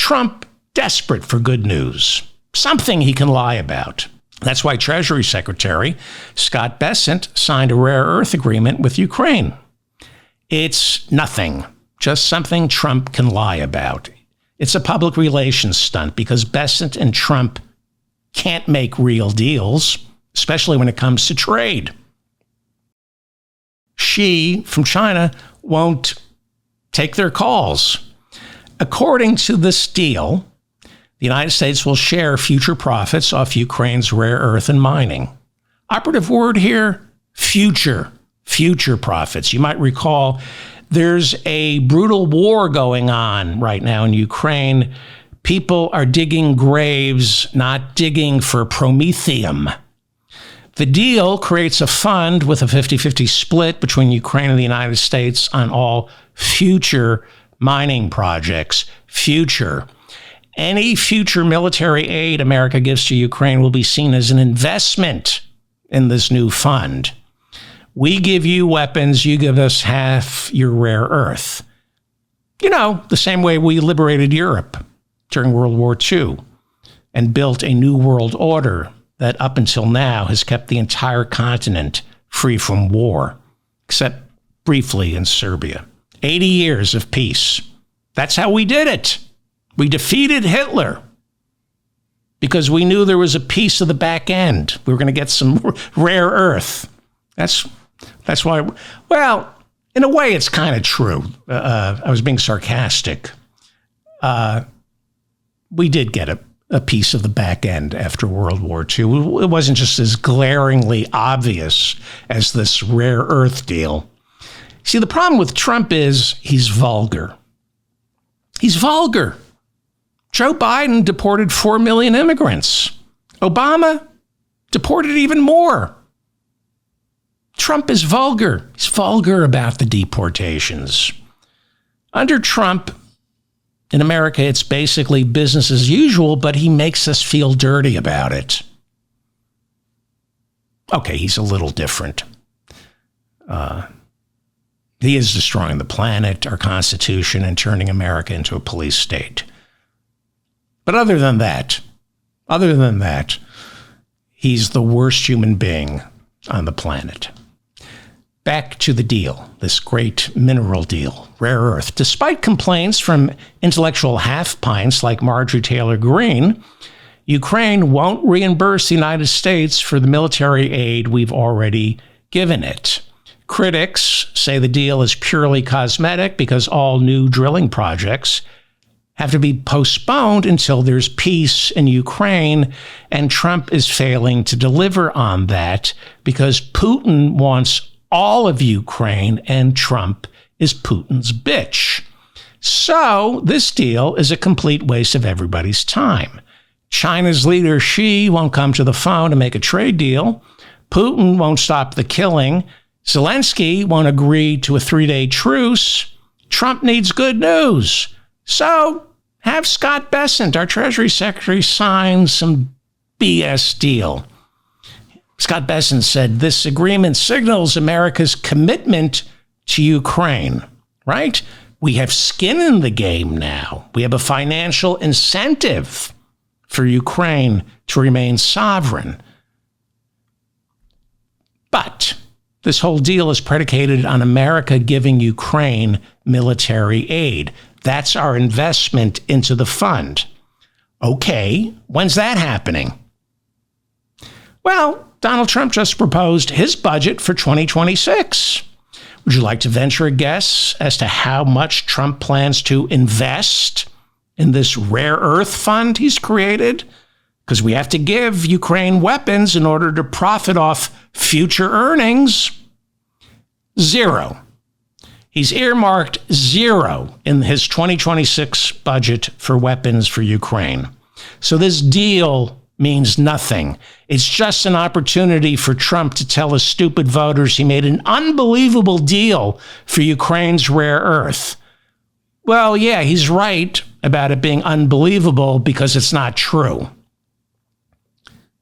Trump desperate for good news, something he can lie about. That's why Treasury Secretary Scott Bessent signed a rare earth agreement with Ukraine. It's nothing, just something Trump can lie about. It's a public relations stunt because Bessent and Trump can't make real deals, especially when it comes to trade. Xi from China won't take their calls. According to this deal, the United States will share future profits off Ukraine's rare earth and mining. Operative word here, future profits. You might recall there's a brutal war going on right now in Ukraine. People are digging graves, not digging for promethium. The deal creates a fund with a 50-50 split between Ukraine and the United States on all future mining projects. Any future military aid America gives to Ukraine will be seen as an investment in this new fund. We give you weapons, you give us half your rare earth. You know, the same way we liberated Europe during World War II and built a new world order that up until now has kept the entire continent free from war, except briefly in Serbia. 80 years of peace. That's how we did it. We defeated Hitler because we knew there was a piece of the back end. We were going to get some rare earth. That's why, well, in a way, it's kind of true. I was being sarcastic. We did get a piece of the back end after World War II. It wasn't just as glaringly obvious as this rare earth deal. See, the problem with Trump is he's vulgar. He's vulgar. Joe Biden deported 4 million immigrants. Obama deported even more. Trump is vulgar. He's vulgar about the deportations. Under Trump, in America, it's basically business as usual, but he makes us feel dirty about it. Okay, he's a little different. He is destroying the planet, our Constitution, and turning America into a police state. But other than that, he's the worst human being on the planet. Back to the deal, this great mineral deal, rare earth. Despite complaints from intellectual half-pints like Marjorie Taylor Greene, Ukraine won't reimburse the United States for the military aid we've already given it. Critics say the deal is purely cosmetic because all new drilling projects have to be postponed until there's peace in Ukraine, and Trump is failing to deliver on that because Putin wants all of Ukraine and Trump is Putin's bitch. So this deal is a complete waste of everybody's time. China's leader Xi won't come to the phone to make a trade deal. Putin won't stop the killing. Zelensky won't agree to a 3-day truce. Trump needs good news. So have Scott Bessent, our Treasury Secretary, sign some BS deal. Scott Bessent said this agreement signals America's commitment to Ukraine, right? We have skin in the game now. We have a financial incentive for Ukraine to remain sovereign. But this whole deal is predicated on America giving Ukraine military aid. That's our investment into the fund. Okay, when's that happening? Well, Donald Trump just proposed his budget for 2026. Would you like to venture a guess as to how much Trump plans to invest in this rare earth fund he's created? Because we have to give Ukraine weapons in order to profit off future earnings. 0. He's earmarked 0 in his 2026 budget for weapons for Ukraine. So this deal means nothing. It's just an opportunity for Trump to tell his stupid voters he made an unbelievable deal for Ukraine's rare earth. Well, yeah, he's right about it being unbelievable because it's not true.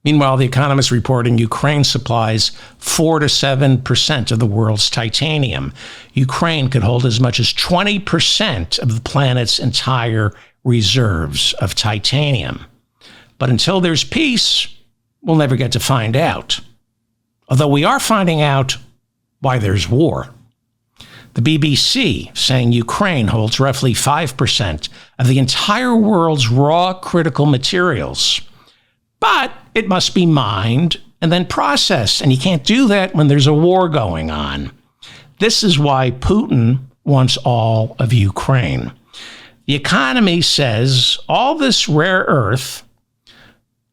Meanwhile, The Economist reporting Ukraine supplies 4 to 7% of the world's titanium. Ukraine could hold as much as 20% of the planet's entire reserves of titanium. But until there's peace, we'll never get to find out. Although we are finding out why there's war. The BBC saying Ukraine holds roughly 5% of the entire world's raw critical materials. But it must be mined and then processed, and you can't do that when there's a war going on. This is why Putin wants all of Ukraine. The economy says all this rare earth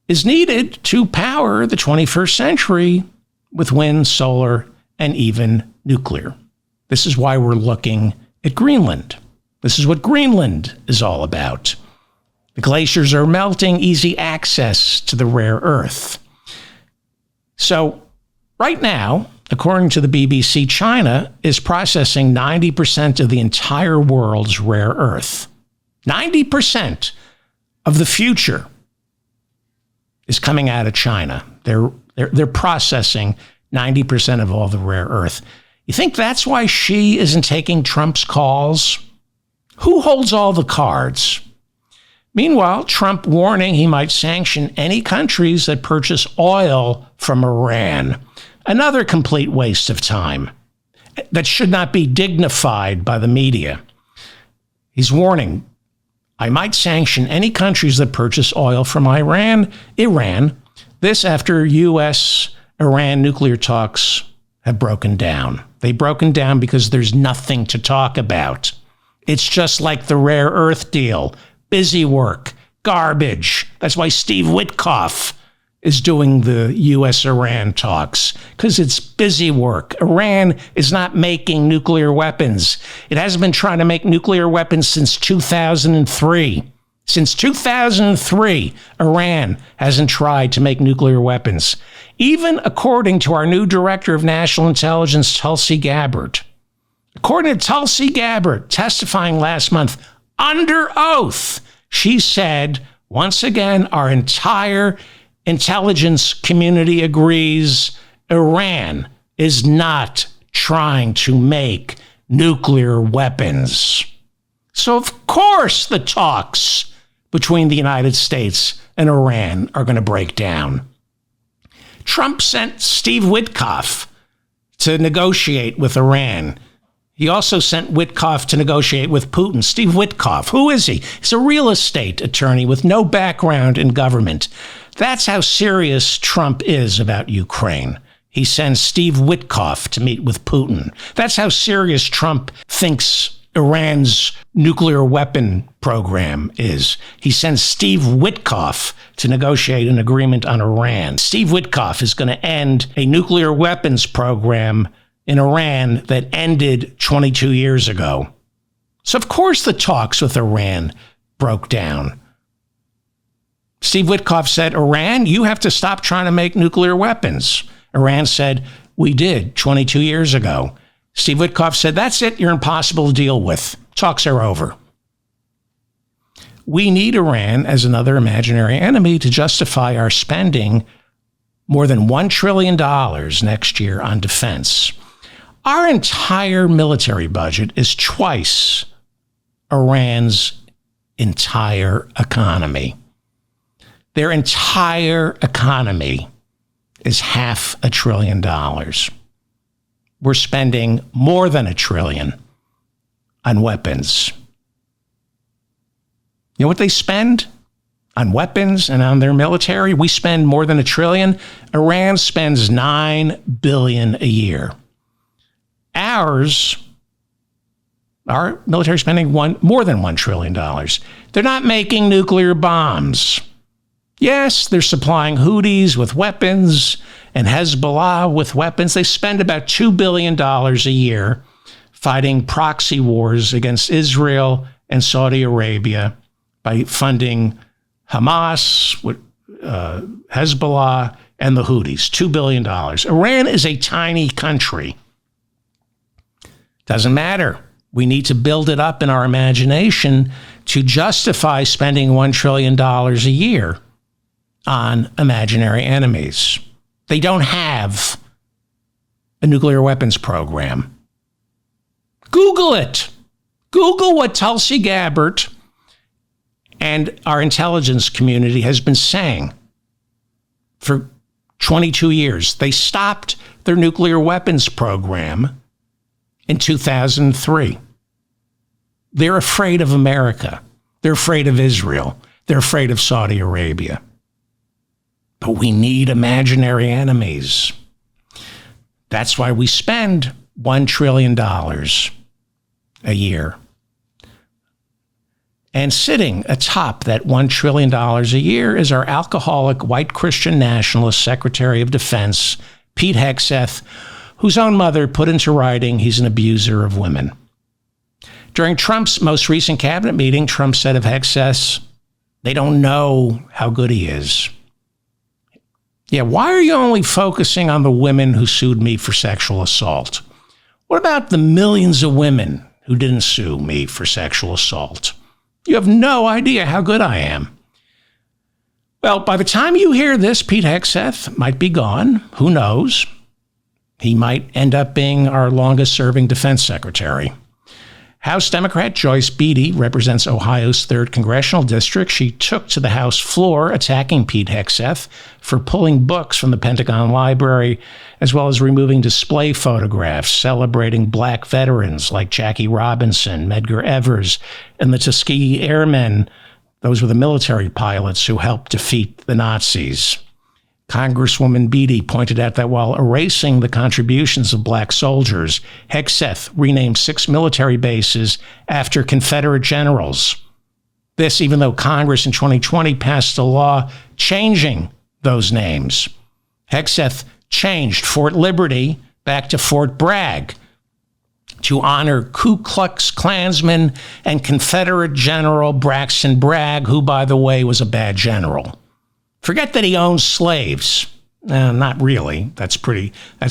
is needed to power the 21st century with wind, solar, and even nuclear. This is why we're looking at Greenland. This is what Greenland is all about. The glaciers are melting, easy access to the rare earth. So right now, according to the BBC, China is processing 90% of the entire world's rare earth. 90% of the future is coming out of China. They're processing 90% of all the rare earth. You think that's why Xi isn't taking Trump's calls? Who holds all the cards? Meanwhile, Trump warning he might sanction any countries that purchase oil from Iran. Another complete waste of time that should not be dignified by the media. He's warning, I might sanction any countries that purchase oil from Iran. This after U.S.-Iran nuclear talks have broken down. They've broken down because there's nothing to talk about. It's just like the rare earth deal. Busy work, garbage. That's why Steve Witkoff is doing the U.S.-Iran talks, because it's busy work. Iran is not making nuclear weapons. It hasn't been trying to make nuclear weapons since 2003. Since 2003, Iran hasn't tried to make nuclear weapons. Even according to our new director of national intelligence, Tulsi Gabbard. According to Tulsi Gabbard, testifying last month under oath, she said, once again, our entire intelligence community agrees Iran is not trying to make nuclear weapons. So, of course, the talks between the United States and Iran are going to break down. Trump sent Steve Witkoff to negotiate with Iran. He also sent Witkoff to negotiate with Putin. Steve Witkoff, who is he? He's a real estate attorney with no background in government. That's how serious Trump is about Ukraine. He sends Steve Witkoff to meet with Putin. That's how serious Trump thinks Iran's nuclear weapon program is. He sends Steve Witkoff to negotiate an agreement on Iran. Steve Witkoff is going to end a nuclear weapons program in Iran that ended 22 years ago. So, of course, the talks with Iran broke down. Steve Witkoff said, Iran, you have to stop trying to make nuclear weapons. Iran said, we did 22 years ago. Steve Witkoff said, that's it, you're impossible to deal with. Talks are over. We need Iran as another imaginary enemy to justify our spending more than $1 trillion next year on defense. Our entire military budget is twice Iran's entire economy. Their entire economy is $500 billion. We're spending more than $1 trillion on weapons. You know what they spend on weapons and on their military? We spend more than $1 trillion. Iran spends $9 billion a year. Our military spending more than $1 trillion. They're not making nuclear bombs. Yes, they're supplying Houthis with weapons and Hezbollah with weapons. They spend about $2 billion a year fighting proxy wars against Israel and Saudi Arabia by funding Hamas, Hezbollah, and the Houthis. $2 billion. Iran is a tiny country. Doesn't matter. We need to build it up in our imagination to justify spending $1 trillion a year on imaginary enemies. They don't have a nuclear weapons program. Google it. Google what Tulsi Gabbard And our intelligence community has been saying for 22 years. They stopped their nuclear weapons program in 2003. They're afraid of America. They're afraid of Israel. They're afraid of Saudi Arabia. But we need imaginary enemies. That's why we spend $1 trillion a year. And sitting atop that $1 trillion a year is our alcoholic white Christian nationalist Secretary of Defense, Pete Hegseth, whose own mother put into writing he's an abuser of women. During Trump's most recent cabinet meeting, Trump said of Hegseth, they don't know how good he is. Yeah, why are you only focusing on the women who sued me for sexual assault? What about the millions of women who didn't sue me for sexual assault? You have no idea how good I am. Well, by the time you hear this, Pete Hegseth might be gone. Who knows? He might end up being our longest-serving defense secretary. House Democrat Joyce Beatty represents Ohio's 3rd Congressional District. She took to the House floor attacking Pete Hegseth for pulling books from the Pentagon Library, as well as removing display photographs celebrating black veterans like Jackie Robinson, Medgar Evers, and the Tuskegee Airmen. Those were the military pilots who helped defeat the Nazis. Congresswoman Beatty pointed out that while erasing the contributions of black soldiers, Hegseth renamed 6 military bases after Confederate generals. This, even though Congress in 2020 passed a law changing those names. Hegseth changed Fort Liberty back to Fort Bragg to honor Ku Klux Klansman and Confederate General Braxton Bragg, who, by the way, was a bad general. Forget that he owns slaves. Not really. That's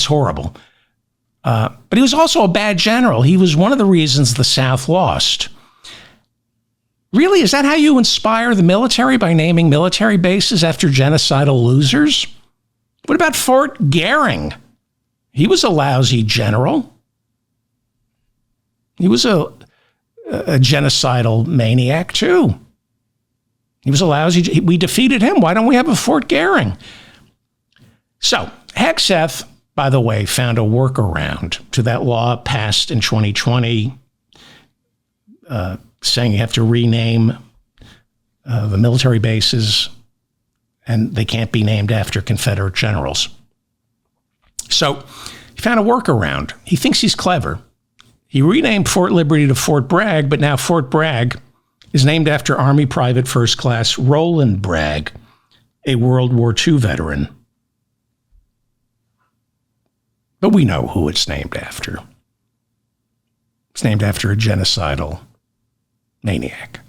horrible. But he was also a bad general. He was one of the reasons the South lost. Really? Is that how you inspire the military, by naming military bases after genocidal losers? What about Fort Goering? He was a lousy general. He was a genocidal maniac, too. He was a lousy. We defeated him. Why don't we have a Fort Goering? So Hegseth, by the way, found a workaround to that law passed in 2020, saying you have to rename the military bases, and they can't be named after Confederate generals. So he found a workaround. He thinks he's clever. He renamed Fort Liberty to Fort Bragg, but now Fort Bragg is named after Army Private First Class Roland Bragg, a World War II veteran. But we know who it's named after. It's named after a genocidal maniac.